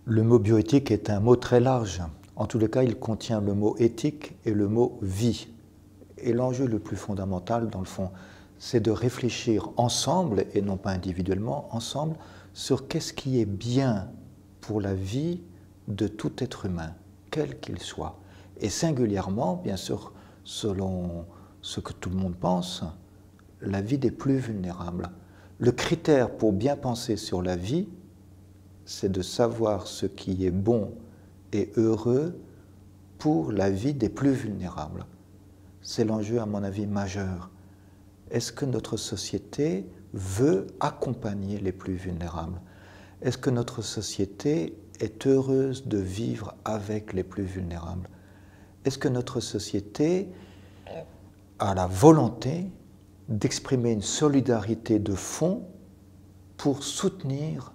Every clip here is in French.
Le mot bioéthique est un mot très large. En tous les cas, il contient le mot éthique et le mot vie. Et l'enjeu le plus fondamental, dans le fond, c'est de réfléchir ensemble, et non pas individuellement, ensemble, sur qu'est-ce qui est bien pour la vie de tout être humain, quel qu'il soit. Et singulièrement, bien sûr, selon ce que tout le monde pense, la vie des plus vulnérables. Le critère pour bien penser sur la vie, c'est de savoir ce qui est bon et heureux pour la vie des plus vulnérables. C'est l'enjeu, à mon avis, majeur. Est-ce que notre société veut accompagner les plus vulnérables? Est-ce que notre société est heureuse de vivre avec les plus vulnérables? Est-ce que notre société a la volonté d'exprimer une solidarité de fond pour soutenir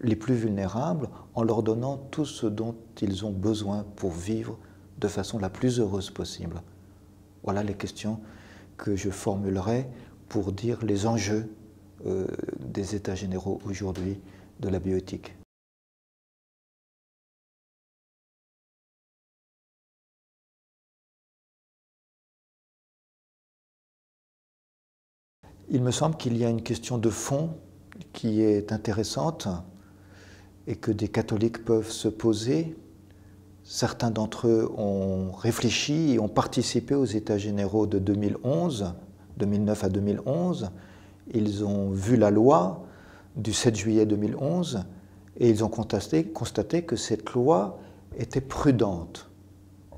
les plus vulnérables en leur donnant tout ce dont ils ont besoin pour vivre de façon la plus heureuse possible? Voilà les questions que je formulerai pour dire les enjeux des États généraux aujourd'hui de la bioéthique. Il me semble qu'il y a une question de fond qui est intéressante et que des catholiques peuvent se poser. Certains d'entre eux ont réfléchi et ont participé aux États généraux de 2011, 2009 à 2011. Ils ont vu la loi du 7 juillet 2011 et ils ont constaté que cette loi était prudente,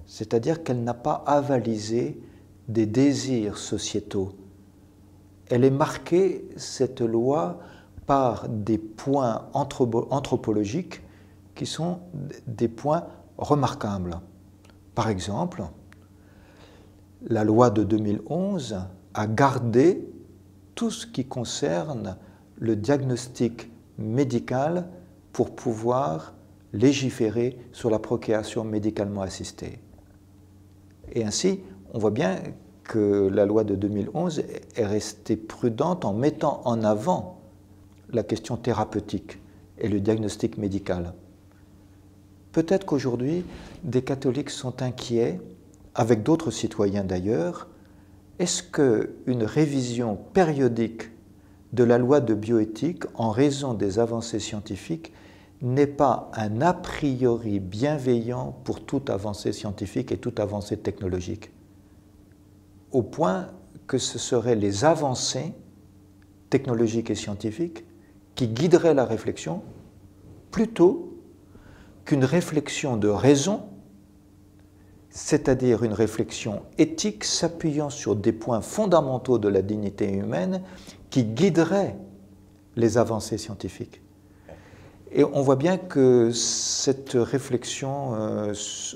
c'est-à-dire qu'elle n'a pas avalisé des désirs sociétaux. Elle est marquée, cette loi, par des points anthropologiques qui sont des points remarquables. Par exemple, la loi de 2011 a gardé tout ce qui concerne le diagnostic médical pour pouvoir légiférer sur la procréation médicalement assistée. Et ainsi, on voit bien que la loi de 2011 est restée prudente en mettant en avant la question thérapeutique et le diagnostic médical. Peut-être qu'aujourd'hui, des catholiques sont inquiets, avec d'autres citoyens d'ailleurs. Est-ce qu'une révision périodique de la loi de bioéthique, en raison des avancées scientifiques, n'est pas un a priori bienveillant pour toute avancée scientifique et toute avancée technologique? Au point que ce seraient les avancées technologiques et scientifiques qui guideraient la réflexion plutôt qu'une réflexion de raison, c'est-à-dire une réflexion éthique s'appuyant sur des points fondamentaux de la dignité humaine qui guiderait les avancées scientifiques. Et on voit bien que cette réflexion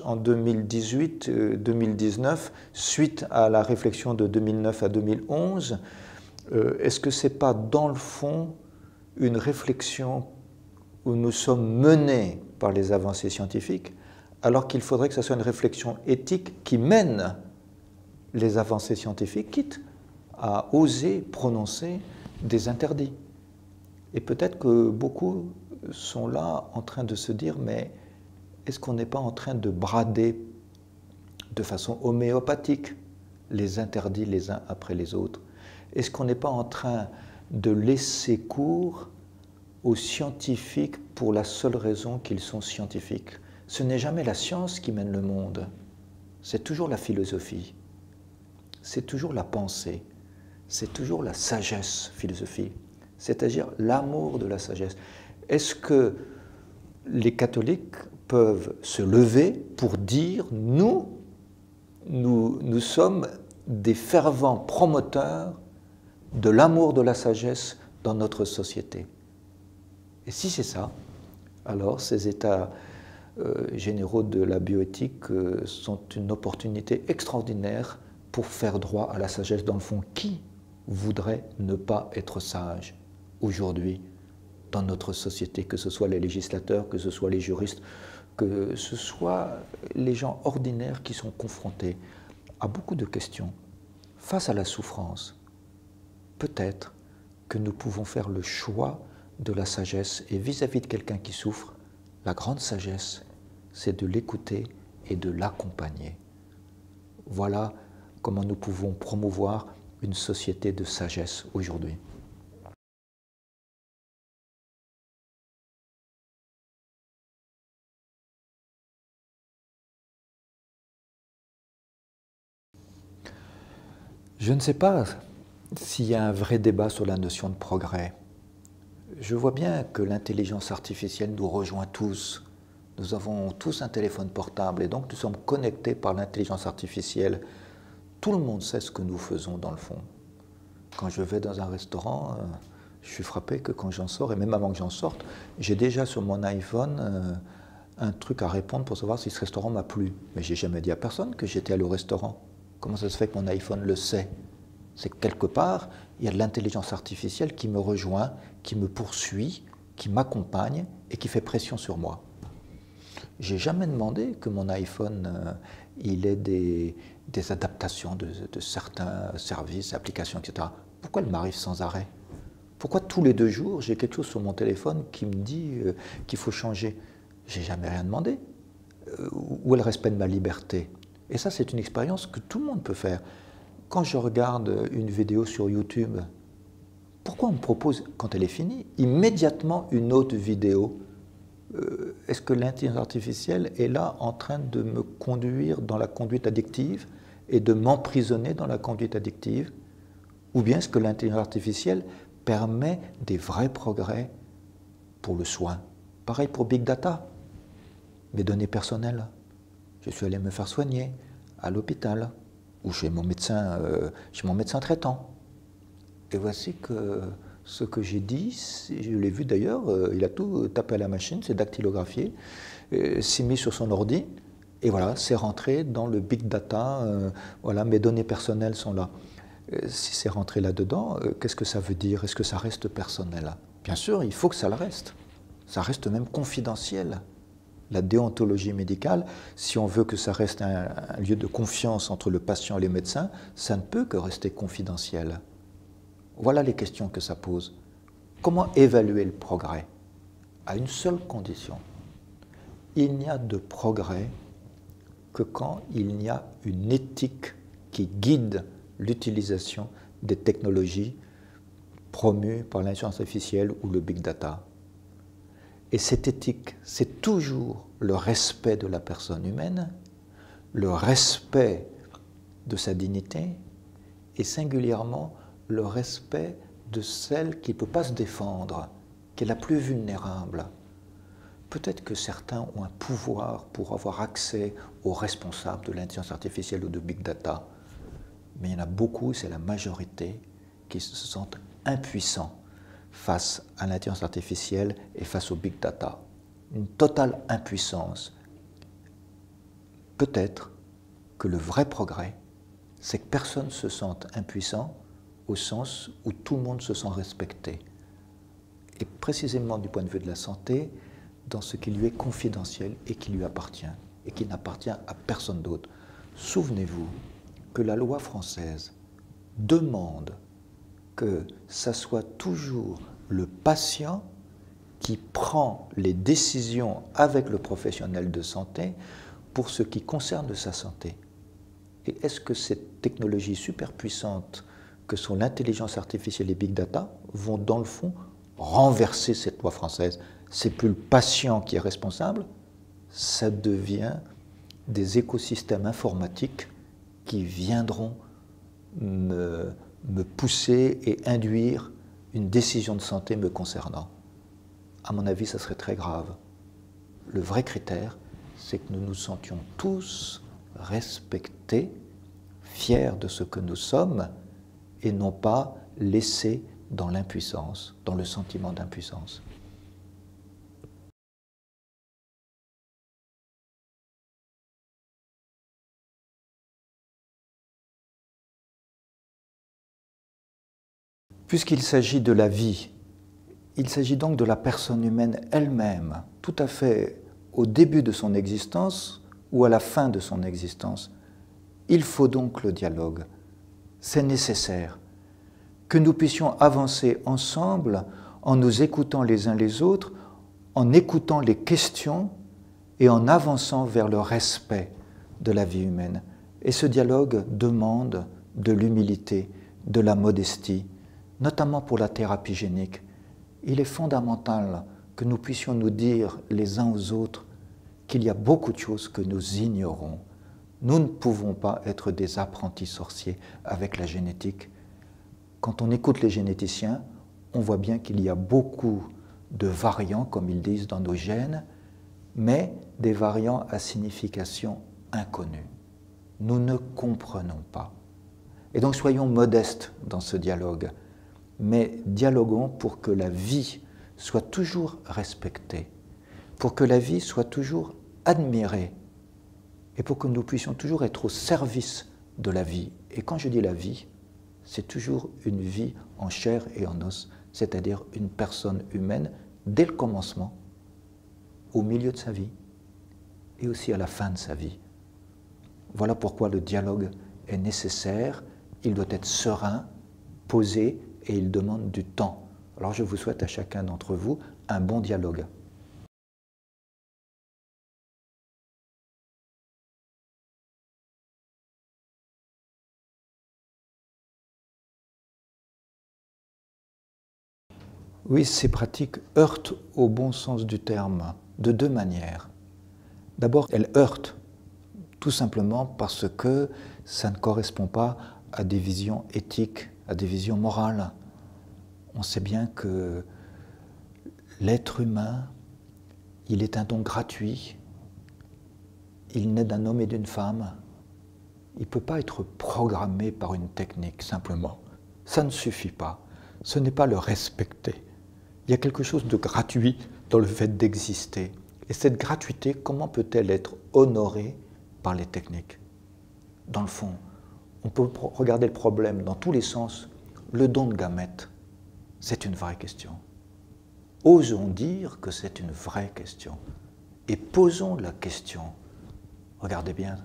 en 2018-2019, suite à la réflexion de 2009 à 2011, est-ce que ce n'est pas dans le fond une réflexion où nous sommes menés par les avancées scientifiques, alors qu'il faudrait que ce soit une réflexion éthique qui mène les avancées scientifiques, quitte à oser prononcer des interdits? Et peut-être que beaucoup sont là en train de se dire, mais est-ce qu'on n'est pas en train de brader de façon homéopathique les interdits les uns après les autres? Est-ce qu'on n'est pas en train de laisser cours aux scientifiques pour la seule raison qu'ils sont scientifiques? Ce n'est jamais la science qui mène le monde, c'est toujours la philosophie, c'est toujours la pensée, c'est toujours la sagesse philosophique, c'est-à-dire l'amour de la sagesse. Est-ce que les catholiques peuvent se lever pour dire « nous sommes des fervents promoteurs de l'amour de la sagesse dans notre société ». Et si c'est ça, alors ces états généraux de la bioéthique sont une opportunité extraordinaire pour faire droit à la sagesse. Dans le fond, qui voudrait ne pas être sage aujourd'hui dans notre société, que ce soit les législateurs, que ce soit les juristes, que ce soit les gens ordinaires qui sont confrontés à beaucoup de questions face à la souffrance? Peut-être que nous pouvons faire le choix de la sagesse et vis-à-vis de quelqu'un qui souffre, La grande sagesse, c'est de l'écouter et de l'accompagner. Voilà comment nous pouvons promouvoir une société de sagesse aujourd'hui. Je ne sais pas s'il y a un vrai débat sur la notion de progrès. Je vois bien que l'intelligence artificielle nous rejoint tous. Nous avons tous un téléphone portable et donc nous sommes connectés par l'intelligence artificielle. Tout le monde sait ce que nous faisons dans le fond. Quand je vais dans un restaurant, je suis frappé que quand j'en sors, et même avant que j'en sorte, j'ai déjà sur mon iPhone un truc à répondre pour savoir si ce restaurant m'a plu. Mais j'ai jamais dit à personne que j'étais allé au restaurant. Comment ça se fait que mon iPhone le sait? C'est que quelque part, il y a de l'intelligence artificielle qui me rejoint, qui me poursuit, qui m'accompagne et qui fait pression sur moi. J'ai jamais demandé que mon iPhone il ait des adaptations de certains services, applications, etc. Pourquoi elle m'arrive sans arrêt? Pourquoi tous les 2 jours, j'ai quelque chose sur mon téléphone qui me dit qu'il faut changer? J'ai jamais rien demandé. Où est le respect de ma liberté? Et ça, c'est une expérience que tout le monde peut faire. Quand je regarde une vidéo sur YouTube, pourquoi on me propose, quand elle est finie, immédiatement une autre vidéo? Est-ce que l'intelligence artificielle est là en train de me conduire dans la conduite addictive et de m'emprisonner dans la conduite addictive? Ou bien est-ce que l'intelligence artificielle permet des vrais progrès pour le soin? Pareil pour Big Data, mes données personnelles. Je suis allé me faire soigner à l'hôpital ou chez mon médecin traitant. Et voici que ce que j'ai dit, je l'ai vu d'ailleurs, il a tout tapé à la machine, c'est dactylographié, c'est mis sur son ordi, et voilà, c'est rentré dans le big data, voilà, mes données personnelles sont là. Si c'est rentré là-dedans, qu'est-ce que ça veut dire? Est-ce que ça reste personnel? Bien sûr, il faut que ça le reste. Ça reste même confidentiel. La déontologie médicale, si on veut que ça reste un lieu de confiance entre le patient et les médecins, ça ne peut que rester confidentiel. Voilà les questions que ça pose. Comment évaluer le progrès? À une seule condition. Il n'y a de progrès que quand il y a une éthique qui guide l'utilisation des technologies promues par l'intelligence artificielle ou le big data. Et cette éthique, c'est toujours le respect de la personne humaine, le respect de sa dignité et singulièrement le respect de celle qui ne peut pas se défendre, qui est la plus vulnérable. Peut-être que certains ont un pouvoir pour avoir accès aux responsables de l'intelligence artificielle ou de big data, mais il y en a beaucoup, c'est la majorité, qui se sentent impuissants face à l'intelligence artificielle et face au big data. Une totale impuissance. Peut-être que le vrai progrès, c'est que personne ne se sente impuissant au sens où tout le monde se sent respecté. Et précisément du point de vue de la santé, dans ce qui lui est confidentiel et qui lui appartient, et qui n'appartient à personne d'autre. Souvenez-vous que la loi française demande que ça soit toujours le patient qui prend les décisions avec le professionnel de santé pour ce qui concerne sa santé. Et est-ce que ces technologies super puissantes que sont l'intelligence artificielle et big data vont dans le fond renverser cette loi française? C'est plus le patient qui est responsable, ça devient des écosystèmes informatiques qui viendront me pousser et induire une décision de santé me concernant. À mon avis, ça serait très grave. Le vrai critère, c'est que nous nous sentions tous respectés, fiers de ce que nous sommes, et non pas laissés dans l'impuissance, dans le sentiment d'impuissance. Puisqu'il s'agit de la vie, il s'agit donc de la personne humaine elle-même, tout à fait au début de son existence ou à la fin de son existence. Il faut donc le dialogue. C'est nécessaire que nous puissions avancer ensemble en nous écoutant les uns les autres, en écoutant les questions et en avançant vers le respect de la vie humaine. Et ce dialogue demande de l'humilité, de la modestie, notamment pour la thérapie génique. Il est fondamental que nous puissions nous dire les uns aux autres qu'il y a beaucoup de choses que nous ignorons. Nous ne pouvons pas être des apprentis sorciers avec la génétique. Quand on écoute les généticiens, on voit bien qu'il y a beaucoup de variants, comme ils disent, dans nos gènes, mais des variants à signification inconnue. Nous ne comprenons pas. Et donc soyons modestes dans ce dialogue, mais dialoguons pour que la vie soit toujours respectée, pour que la vie soit toujours admirée, et pour que nous puissions toujours être au service de la vie. Et quand je dis la vie, c'est toujours une vie en chair et en os, c'est-à-dire une personne humaine dès le commencement, au milieu de sa vie, et aussi à la fin de sa vie. Voilà pourquoi le dialogue est nécessaire, il doit être serein, posé, et il demande du temps. Alors je vous souhaite à chacun d'entre vous un bon dialogue. Oui, ces pratiques heurtent au bon sens du terme, de deux manières. D'abord, elles heurtent tout simplement parce que ça ne correspond pas à des visions éthiques, à des visions morales. On sait bien que l'être humain, il est un don gratuit, il naît d'un homme et d'une femme, il ne peut pas être programmé par une technique simplement. Ça ne suffit pas, ce n'est pas le respecter. Il y a quelque chose de gratuit dans le fait d'exister. Et cette gratuité, comment peut-elle être honorée par les techniques? Dans le fond, on peut regarder le problème dans tous les sens. Le don de gamètes, c'est une vraie question. Osons dire que c'est une vraie question. Et posons la question. Regardez bien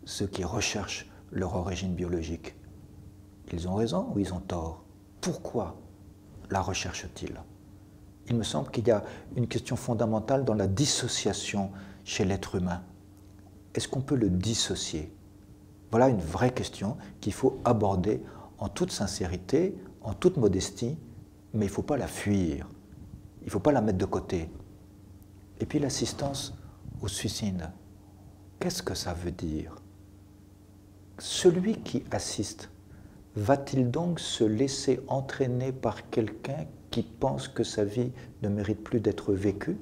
ceux qui recherchent leur origine biologique. Ils ont raison ou ils ont tort? Pourquoi la recherchent-ils? Il me semble qu'il y a une question fondamentale dans la dissociation chez l'être humain. Est-ce qu'on peut le dissocier? Voilà une vraie question qu'il faut aborder en toute sincérité, en toute modestie, mais il ne faut pas la fuir, il ne faut pas la mettre de côté. Et puis l'assistance au suicide, qu'est-ce que ça veut dire? Celui qui assiste, va-t-il donc se laisser entraîner par quelqu'un qui pense que sa vie ne mérite plus d'être vécue?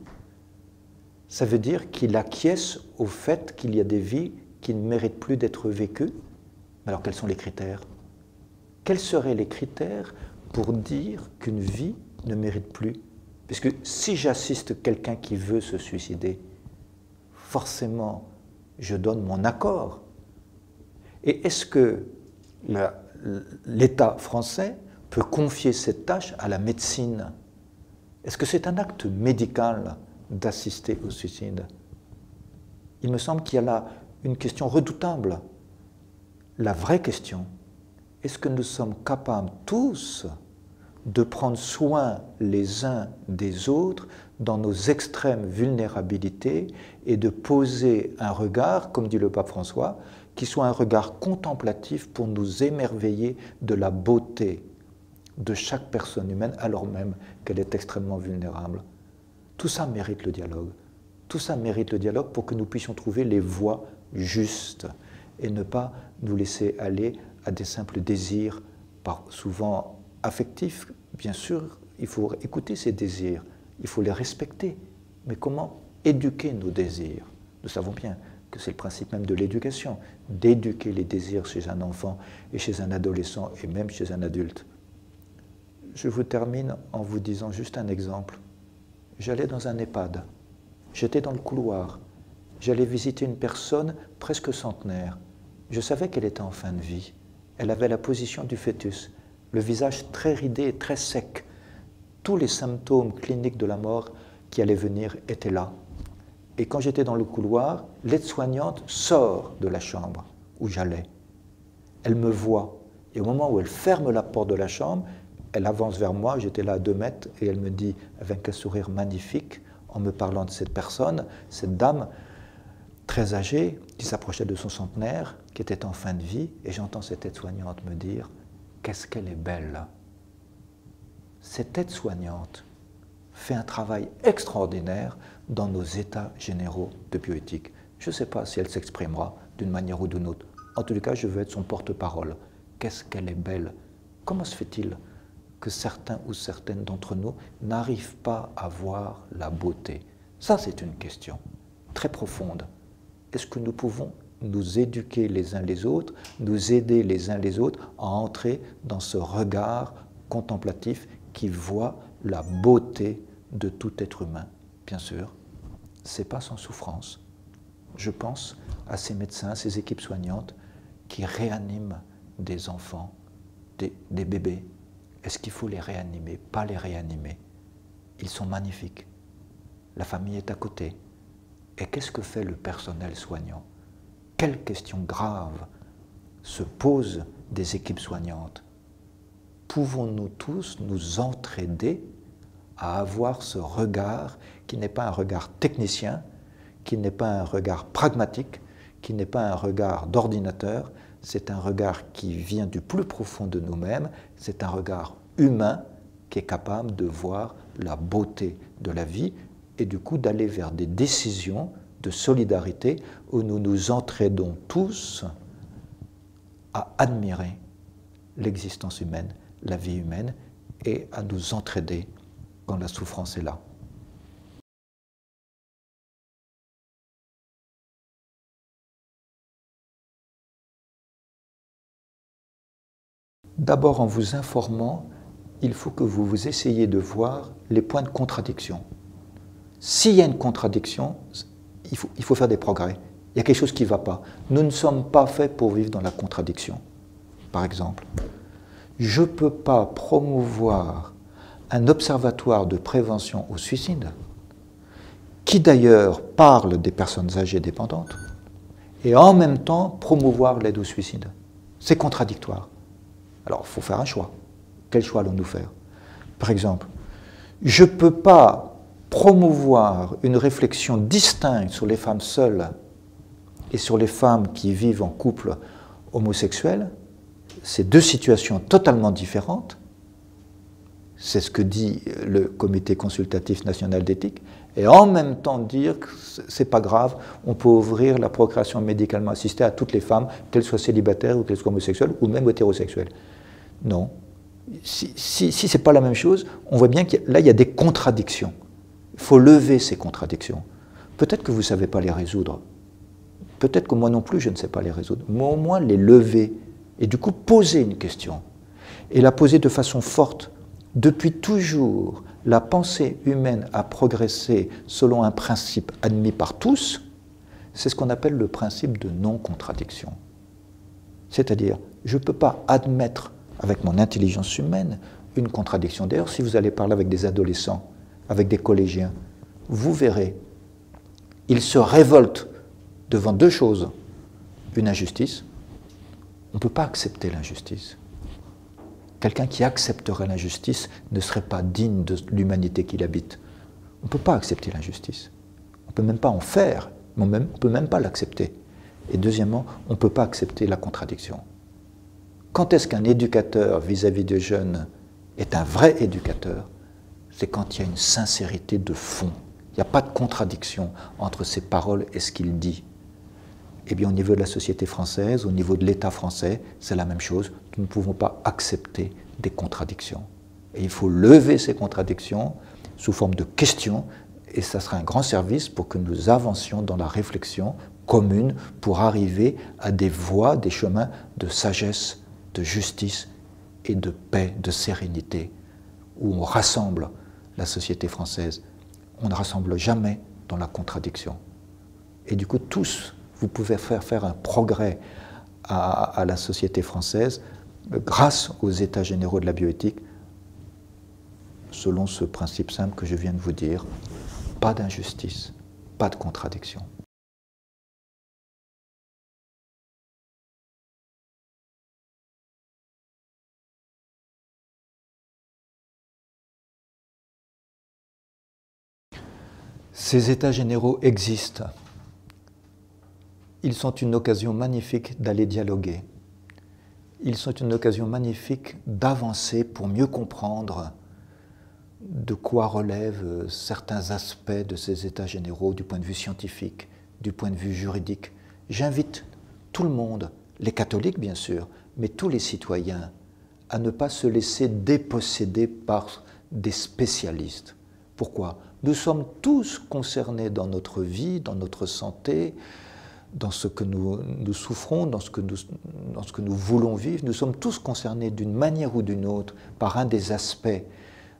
Ça veut dire qu'il acquiesce au fait qu'il y a des vies qui ne méritent plus d'être vécues. Alors quels sont les critères? Quels seraient les critères pour dire qu'une vie ne mérite plus? Puisque si j'assiste quelqu'un qui veut se suicider, forcément, je donne mon accord. Et est-ce que l'État français peut confier cette tâche à la médecine? Est-ce que c'est un acte médical d'assister au suicide? Il me semble qu'il y a là une question redoutable. La vraie question, est-ce que nous sommes capables tous de prendre soin les uns des autres dans nos extrêmes vulnérabilités et de poser un regard, comme dit le pape François, qui soit un regard contemplatif pour nous émerveiller de la beauté de chaque personne humaine, alors même qu'elle est extrêmement vulnérable. Tout ça mérite le dialogue. Tout ça mérite le dialogue pour que nous puissions trouver les voies justes et ne pas nous laisser aller à des simples désirs, souvent affectifs. Bien sûr, il faut écouter ces désirs, il faut les respecter. Mais comment éduquer nos désirs? Nous savons bien que c'est le principe même de l'éducation, d'éduquer les désirs chez un enfant et chez un adolescent et même chez un adulte. Je vous termine en vous disant juste un exemple. J'allais dans un EHPAD, j'étais dans le couloir, j'allais visiter une personne presque centenaire. Je savais qu'elle était en fin de vie. Elle avait la position du fœtus, le visage très ridé et très sec. Tous les symptômes cliniques de la mort qui allaient venir étaient là. Et quand j'étais dans le couloir, l'aide-soignante sort de la chambre où j'allais. Elle me voit. Et au moment où elle ferme la porte de la chambre, elle avance vers moi, j'étais là à 2 mètres, et elle me dit, avec un sourire magnifique, en me parlant de cette personne, cette dame très âgée qui s'approchait de son centenaire, qui était en fin de vie, et j'entends cette aide-soignante me dire « Qu'est-ce qu'elle est belle !» Cette aide-soignante fait un travail extraordinaire dans nos états généraux de bioéthique. Je ne sais pas si elle s'exprimera d'une manière ou d'une autre. En tout cas, je veux être son porte-parole. Qu'est-ce qu'elle est belle! Comment se fait-il que certains ou certaines d'entre nous n'arrivent pas à voir la beauté? Ça, c'est une question très profonde. Est-ce que nous pouvons nous éduquer les uns les autres, nous aider les uns les autres à entrer dans ce regard contemplatif qui voit la beauté de tout être humain? Bien sûr, ce n'est pas sans souffrance. Je pense à ces médecins, ces équipes soignantes qui réaniment des enfants, des bébés. Est-ce qu'il faut les réanimer? Pas les réanimer. Ils sont magnifiques. La famille est à côté. Et qu'est-ce que fait le personnel soignant? Quelles questions graves se posent des équipes soignantes? Pouvons-nous tous nous entraider à avoir ce regard qui n'est pas un regard technicien, qui n'est pas un regard pragmatique, qui n'est pas un regard d'ordinateur, c'est un regard qui vient du plus profond de nous-mêmes, c'est un regard humain qui est capable de voir la beauté de la vie et du coup d'aller vers des décisions de solidarité où nous nous entraidons tous à admirer l'existence humaine, la vie humaine et à nous entraider quand la souffrance est là. D'abord, en vous informant, il faut que vous essayiez de voir les points de contradiction. S'il y a une contradiction, il faut faire des progrès. Il y a quelque chose qui ne va pas. Nous ne sommes pas faits pour vivre dans la contradiction. Par exemple, je ne peux pas promouvoir un observatoire de prévention au suicide, qui d'ailleurs parle des personnes âgées dépendantes, et en même temps promouvoir l'aide au suicide. C'est contradictoire. Alors, il faut faire un choix. Quel choix allons-nous faire? Par exemple, je ne peux pas promouvoir une réflexion distincte sur les femmes seules et sur les femmes qui vivent en couple homosexuel. C'est deux situations totalement différentes. C'est ce que dit le Comité consultatif national d'éthique. Et en même temps dire que ce n'est pas grave, on peut ouvrir la procréation médicalement assistée à toutes les femmes, qu'elles soient célibataires ou qu'elles soient homosexuelles ou même hétérosexuelles. Non. Si ce n'est pas la même chose, on voit bien que là, il y a des contradictions. Il faut lever ces contradictions. Peut-être que vous ne savez pas les résoudre. Peut-être que moi non plus, je ne sais pas les résoudre. Mais au moins les lever. Et du coup, poser une question. Et la poser de façon forte. Depuis toujours, la pensée humaine a progressé selon un principe admis par tous. C'est ce qu'on appelle le principe de non-contradiction. C'est-à-dire, je ne peux pas admettre avec mon intelligence humaine une contradiction. D'ailleurs, si vous allez parler avec des adolescents, avec des collégiens, vous verrez, ils se révoltent devant deux choses. Une injustice, on ne peut pas accepter l'injustice. Quelqu'un qui accepterait l'injustice ne serait pas digne de l'humanité qu'il habite. On ne peut pas accepter l'injustice. On ne peut même pas en faire, mais on ne peut même pas l'accepter. Et deuxièmement, on ne peut pas accepter la contradiction. Quand est-ce qu'un éducateur vis-à-vis de jeunes est un vrai éducateur? C'est quand il y a une sincérité de fond. Il n'y a pas de contradiction entre ses paroles et ce qu'il dit. Eh bien, au niveau de la société française, au niveau de l'État français, c'est la même chose. Nous ne pouvons pas accepter des contradictions. Et il faut lever ces contradictions sous forme de questions, et ça sera un grand service pour que nous avancions dans la réflexion commune pour arriver à des voies, des chemins de sagesse, de justice et de paix, de sérénité, où on rassemble la société française. On ne rassemble jamais dans la contradiction. Et du coup, tous, vous pouvez faire un progrès à la société française grâce aux états généraux de la bioéthique, selon ce principe simple que je viens de vous dire, pas d'injustice, pas de contradiction. Ces états généraux existent. Ils sont une occasion magnifique d'aller dialoguer. Ils sont une occasion magnifique d'avancer pour mieux comprendre de quoi relèvent certains aspects de ces états généraux du point de vue scientifique, du point de vue juridique. J'invite tout le monde, les catholiques bien sûr, mais tous les citoyens, à ne pas se laisser déposséder par des spécialistes. Pourquoi? Nous sommes tous concernés dans notre vie, dans notre santé, dans ce que nous souffrons, dans ce que nous voulons vivre. Nous sommes tous concernés d'une manière ou d'une autre par un des aspects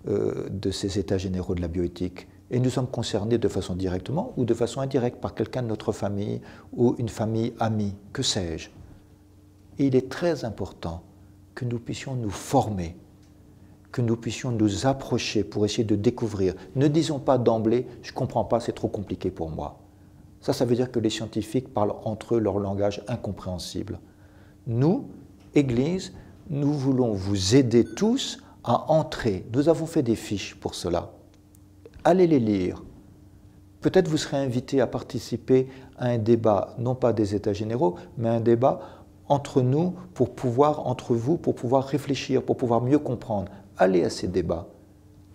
de ces états généraux de la bioéthique. Et nous sommes concernés de façon directement ou de façon indirecte par quelqu'un de notre famille ou une famille amie, que sais-je. Et il est très important que nous puissions nous former, que nous puissions nous approcher pour essayer de découvrir. Ne disons pas d'emblée « je ne comprends pas, c'est trop compliqué pour moi ». Ça veut dire que les scientifiques parlent entre eux leur langage incompréhensible. Nous, Église, nous voulons vous aider tous à entrer. Nous avons fait des fiches pour cela. Allez les lire. Peut-être vous serez invité à participer à un débat, non pas des États généraux, mais un débat entre nous, entre vous, pour pouvoir réfléchir, pour pouvoir mieux comprendre. Allez à ces débats.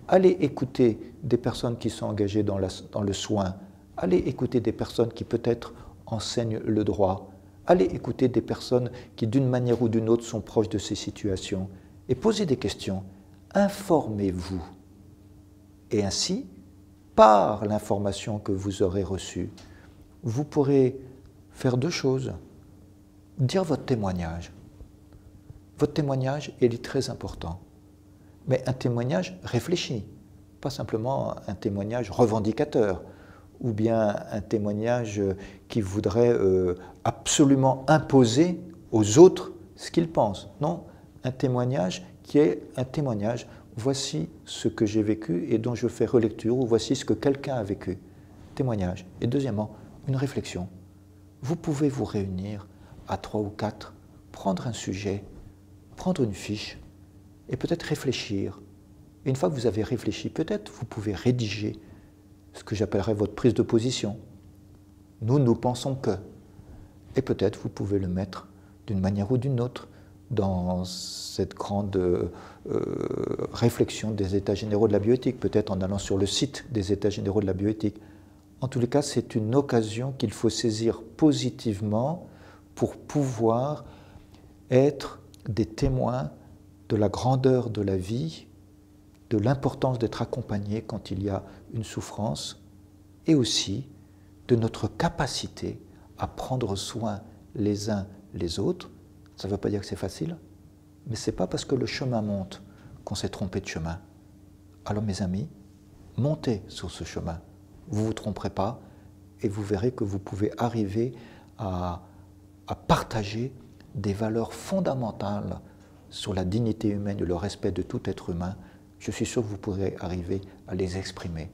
Allez écouter des personnes qui sont engagées dans le soin. Allez écouter des personnes qui peut-être enseignent le droit. Allez écouter des personnes qui d'une manière ou d'une autre sont proches de ces situations. Et posez des questions. Informez-vous. Et ainsi, par l'information que vous aurez reçue, vous pourrez faire deux choses. Dire votre témoignage. Votre témoignage, il est très important. Mais un témoignage réfléchi, pas simplement un témoignage revendicateur, ou bien un témoignage qui voudrait absolument imposer aux autres ce qu'ils pensent. Non, un témoignage qui est un témoignage. Voici ce que j'ai vécu et dont je fais relecture, ou voici ce que quelqu'un a vécu. Témoignage. Et deuxièmement, une réflexion. Vous pouvez vous réunir à 3 ou 4, prendre un sujet, prendre une fiche et peut-être réfléchir. Et une fois que vous avez réfléchi, peut-être vous pouvez rédiger ce que j'appellerais votre prise de position. Nous pensons que. Et peut-être vous pouvez le mettre d'une manière ou d'une autre dans cette grande réflexion des États généraux de la bioéthique, peut-être en allant sur le site des États généraux de la bioéthique. En tous les cas, c'est une occasion qu'il faut saisir positivement pour pouvoir être des témoins de la grandeur de la vie, de l'importance d'être accompagné quand il y a une souffrance, et aussi de notre capacité à prendre soin les uns les autres. Ça ne veut pas dire que c'est facile, mais ce n'est pas parce que le chemin monte qu'on s'est trompé de chemin. Alors mes amis, montez sur ce chemin. Vous ne vous tromperez pas et vous verrez que vous pouvez arriver à partager des valeurs fondamentales sur la dignité humaine et le respect de tout être humain. Je suis sûr que vous pourrez arriver à les exprimer.